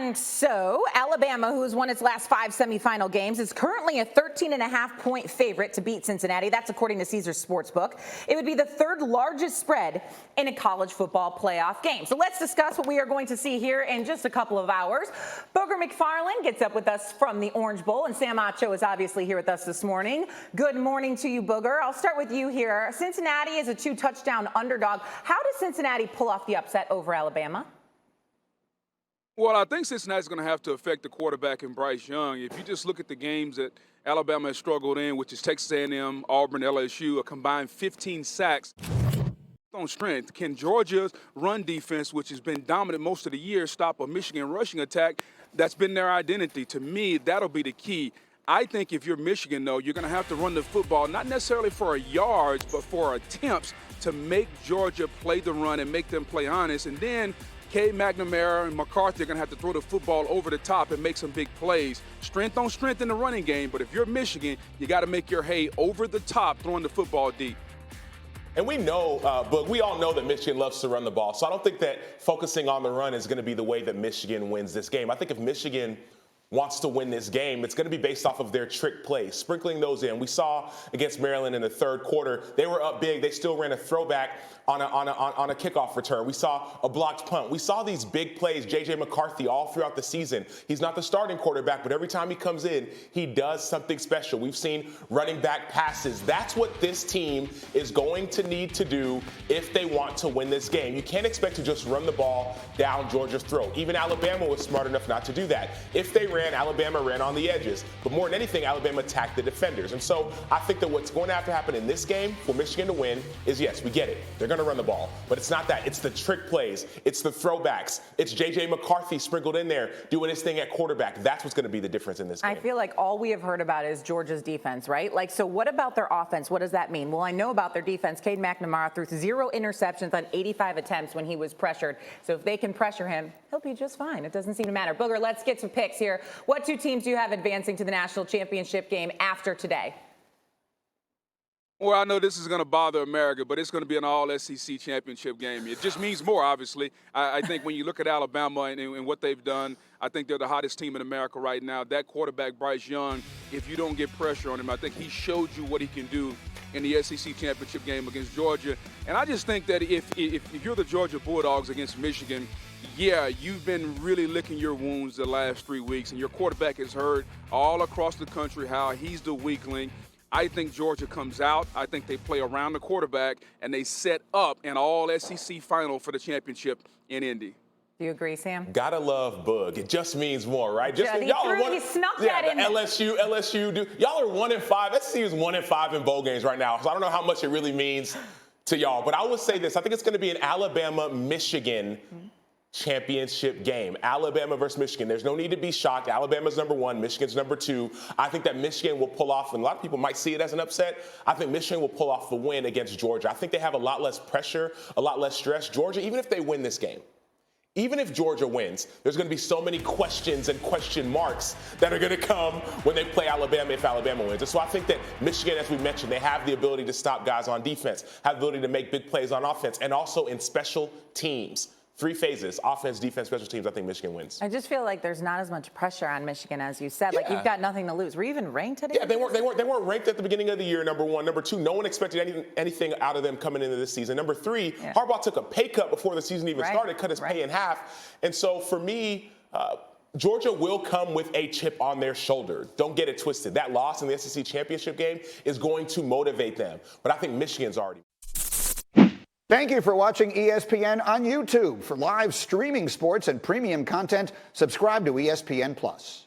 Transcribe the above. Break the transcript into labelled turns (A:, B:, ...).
A: And so Alabama, who has won its last 5 semifinal games, is currently a 13.5-point favorite to beat Cincinnati. That's according to Caesars Sportsbook. It would be the third largest spread in a college football playoff game. So let's discuss what we are going to see here in just a couple of hours. Booger McFarland gets up with us from the Orange Bowl, and Sam Acho is obviously here with us this morning. Good morning to you, Booger. I'll start with you here. Cincinnati is a 2-touchdown underdog. How does Cincinnati pull off the upset over Alabama?
B: Well, I think Cincinnati's going to have to affect the quarterback in Bryce Young. If you just look at the games that Alabama has struggled in, which is Texas A&M, Auburn, LSU, a combined 15 sacks on strength. Can Georgia's run defense, which has been dominant most of the year, stop a Michigan rushing attack? That's been their identity. To me, that'll be the key. I think if you're Michigan, though, you're going to have to run the football, not necessarily for yards, but for attempts to make Georgia play the run and make them play honest. And then Cade McNamara and McCarthy are going to have to throw the football over the top and make some big plays. Strength on strength in the running game, but if you're Michigan, you got to make your hay over the top throwing the football deep.
C: And we know, but we all know that Michigan loves to run the ball. So I don't think that focusing on the run is going to be the way that Michigan wins this game. I think if Michigan wants to win this game, it's going to be based off of their trick plays, sprinkling those in. We saw against Maryland in the third quarter, they were up big. They still ran a throwback on a kickoff return. We saw a blocked punt. We saw these big plays, J.J. McCarthy, all throughout the season. He's not the starting quarterback, but every time he comes in, he does something special. We've seen running back passes. That's what this team is going to need to do if they want to win this game. You can't expect to just run the ball down Georgia's throat. Even Alabama was smart enough not to do that. If they ran, Alabama ran on the edges. But more than anything, Alabama attacked the defenders. And so I think that what's going to have to happen in this game for Michigan to win is, yes, we get it. They're going to run the ball. But it's not that. It's the trick plays. It's the throwbacks. It's J.J. McCarthy sprinkled in there doing his thing at quarterback. That's what's going to be the difference in this game.
A: I feel like all we have heard about is Georgia's defense, right? Like, so what about their offense? What does that mean? Well, I know about their defense. Cade McNamara threw 0 interceptions on 85 attempts when he was pressured. So if they can pressure him, he'll be just fine. It doesn't seem to matter. Booger, let's get some picks here. What two teams do you have advancing to the national championship game after today?
B: Well, I know this is going to bother America, but it's going to be an all-SEC championship game. It just means more, obviously. I think when you look at Alabama and what they've done, I think they're the hottest team in America right now. That quarterback, Bryce Young, if you don't get pressure on him, I think he showed you what he can do in the SEC championship game against Georgia. And I just think that if you're the Georgia Bulldogs against Michigan, yeah, you've been really licking your wounds the last 3 weeks, and your quarterback has heard all across the country how he's the weakling. I think Georgia comes out. I think they play around the quarterback, and they set up an all-SEC final for the championship in Indy.
A: Do you agree, Sam?
C: Gotta love Boog. It just means more, right?
A: He snuck that in.
C: LSU. Y'all are 1-5. SEC is 1-5 in bowl games right now. So I don't know how much it really means to y'all. But I will say this. I think it's going to be an Alabama-Michigan championship game. Alabama versus Michigan. There's no need to be shocked. Alabama's number 1, Michigan's number 2. I think that Michigan will pull off, and a lot of people might see it as an upset. I think Michigan will pull off the win against Georgia. I think they have a lot less pressure, a lot less stress. Georgia, even if they win this game, even if Georgia wins, there's going to be so many questions and question marks that are going to come when they play Alabama if Alabama wins. And so I think that Michigan, as we mentioned, they have the ability to stop guys on defense, have the ability to make big plays on offense, and also in special teams. 3 phases: offense, defense, special teams. I think Michigan wins.
A: I just feel like there's not as much pressure on Michigan as you said. Like, you've got nothing to lose. Were you even ranked today?
C: Yeah, they weren't ranked at the beginning of the year, number 1. Number 2, no one expected anything out of them coming into this season. Number 3, Harbaugh took a pay cut before the season even started, cut his pay in half. And so for me, Georgia will come with a chip on their shoulder. Don't get it twisted. That loss in the SEC championship game is going to motivate them. But I think Michigan's already.
D: Thank you for watching ESPN on YouTube. For live streaming sports and premium content, subscribe to ESPN+.